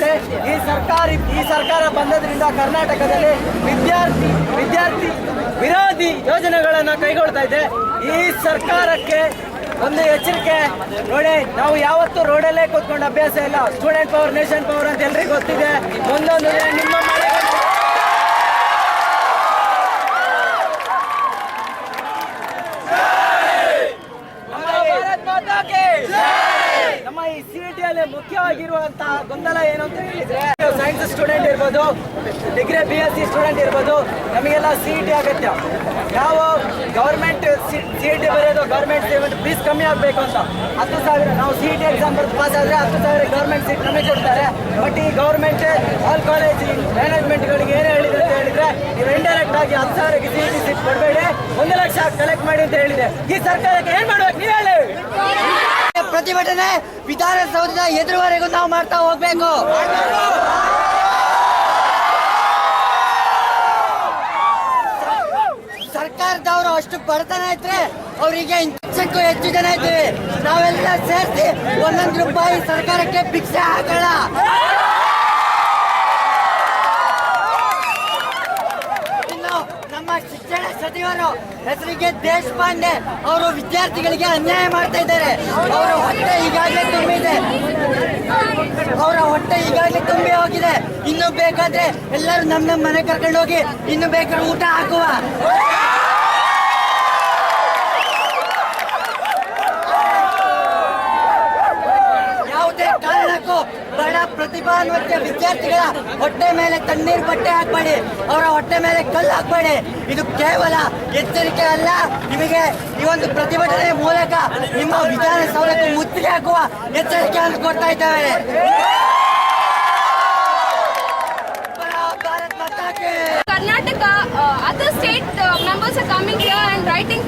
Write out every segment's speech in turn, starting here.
ಇದೆ. ಈ ಸರ್ಕಾರ ಬಂದದ್ರಿಂದ ಕರ್ನಾಟಕದಲ್ಲಿ ವಿದ್ಯಾರ್ಥಿ ವಿರೋಧಿ ಯೋಜನೆಗಳನ್ನು ಕೈಗೊಳ್ತಾ ಇದೆ. ಈ ಸರ್ಕಾರಕ್ಕೆ ಒಂದು ಎಚ್ಚರಿಕೆ ನೋಡಿ, ನಾವು ಯಾವತ್ತೂ ರೋಡಲ್ಲೇ ಕೂತ್ಕೊಂಡು ಅಭ್ಯಾಸ ಇಲ್ಲ. ಸ್ಟೂಡೆಂಟ್ ಪವರ್ ನೇಷನ್ ಪವರ್ ಅಂತ ಎಲ್ರಿಗೂ ಗೊತ್ತಿದೆ. ಒಂದೊಂದು ನಿಮ್ಮ ನಮ್ಮ ಈ ಸಿಇಟಿಯಲ್ಲಿ ಮುಖ್ಯವಾಗಿರುವಂತಹ ಗೊಂದಲ ಏನು ಅಂತ ಹೇಳಿದ್ರೆ, ಸೈನ್ಸ್ ಸ್ಟೂಡೆಂಟ್ ಇರ್ಬೋದು, ಡಿಗ್ರಿ BSc ಸ್ಟೂಡೆಂಟ್ ಇರ್ಬೋದು, ನಮಗೆಲ್ಲ ಸಿಇಟಿ ಅಗತ್ಯ. ನಾವು ಗೌರ್ಮೆಂಟ್ ಸಿಇಟಿ ಬರೆಯೋದು ಗೌರ್ಮೆಂಟ್ ಫೀಸ್ ಕಮ್ಮಿ ಆಗಬೇಕು ಅಂತ 10,000 ನಾವು ಸಿಇಟಿ ಎಕ್ಸಾಮ್ ಬರೆದು ಪಾಸ್ ಆದರೆ 10,000 ಗೌರ್ಮೆಂಟ್ ಸೀಟ್ ನಮಗೆ ಕೊಡ್ತಾರೆ. ಬಟ್ ಈ ಗೌರ್ಮೆಂಟ್ ಆಲ್ ಕಾಲೇಜ್ ಮ್ಯಾನೇಜ್ಮೆಂಟ್ಗಳಿಗೆ ಏನು ಹೇಳಿದೆ ಅಂತ ಹೇಳಿದ್ರೆ, ನೀವು ಇಂಡೈರೆಕ್ಟ್ ಆಗಿ 10,000ಗೆ ಸಿಇಟಿ ಸೀಟ್ ಕೊಡಬೇಡಿ, 1 ಲಕ್ಷ ಕಲೆಕ್ಟ್ ಮಾಡಿ ಅಂತ ಹೇಳಿದೆ. ಈ ಸರ್ಕಾರಕ್ಕೆ ಏನ್ ಮಾಡ್ಬೇಕು ನೀವು ಹೇಳಿ? ಪ್ರತಿಭಟನೆ ವಿಧಾನಸೌಧದ ಎದುರುವರೆಗೂ ನಾವು ಮಾಡ್ತಾ ಹೋಗ್ಬೇಕು. ಸರ್ಕಾರದವರು ಅಷ್ಟು ಬಡತನ ಇದ್ರೆ ಅವರಿಗೆ ಇಂಚಕ್ಕೂ ಹೆಚ್ಚು ಜನ ಇದ್ದೀವಿ. ನಾವೆಲ್ಲ ಸೇರಿಸಿ 1 ರೂಪಾಯಿ ಸರ್ಕಾರಕ್ಕೆ ಭಿಕ್ಷೆ ಹಾಕೋಣ. ಇನ್ನು ನಮ್ಮ ಶಿಕ್ಷಣ ಸಚಿವರು ಹೆಸರಿಗೆ ದೇಶಪಾಂಡೆ ಅವರು ವಿದ್ಯಾರ್ಥಿಗಳಿಗೆ ಅನ್ಯಾಯ ಮಾಡ್ತಾ ಇದ್ದಾರೆ. ಅವರ ಹೊಟ್ಟೆ ಈಗಾಗಲೇ ತುಂಬಿ ಹೋಗಿದೆ. ಇನ್ನು ಬೇಕಾದ್ರೆ ಎಲ್ಲರೂ ನಮ್ಮ ಮನೆ ಕರ್ಕೊಂಡು ಹೋಗಿ ಇನ್ನು ಬೇಕಾದ್ರೆ ಊಟ ಹಾಕುವ. ಯಾವುದೇ ಕಾರಣಕ್ಕೂ ಬಡ ಪ್ರತಿಭಾನ್ವಿತ ವಿದ್ಯಾರ್ಥಿಗಳ ಹೊಟ್ಟೆ ಮೇಲೆ ತಣ್ಣೀರು ಬಟ್ಟೆ ಹಾಕಬೇಡಿ, ಅವರ ಹೊಟ್ಟೆ ಮೇಲೆ ಕಲ್ಲು ಹಾಕಬೇಡಿ. ಇದು ಕೇವಲ ಎಚ್ಚರಿಕೆ ಅಲ್ಲ, ನಿಮಗೆ ಈ ಒಂದು ಪ್ರತಿಭಟನೆ ಮೂಲಕ ನಿಮ್ಮ ವಿಧಾನಸೌಧಕ್ಕೆ ಮುತ್ತಿಗೆ ಹಾಕುವ ಎಚ್ಚರಿಕೆಯನ್ನು ಕೊಡ್ತಾ ಇದ್ದೇವೆ. Karnataka, other state members are coming here and writing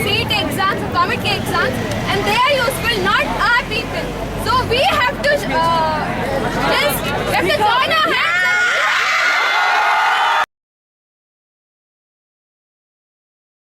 CET exams, committee exams, and they are useful, not our people. So we have to just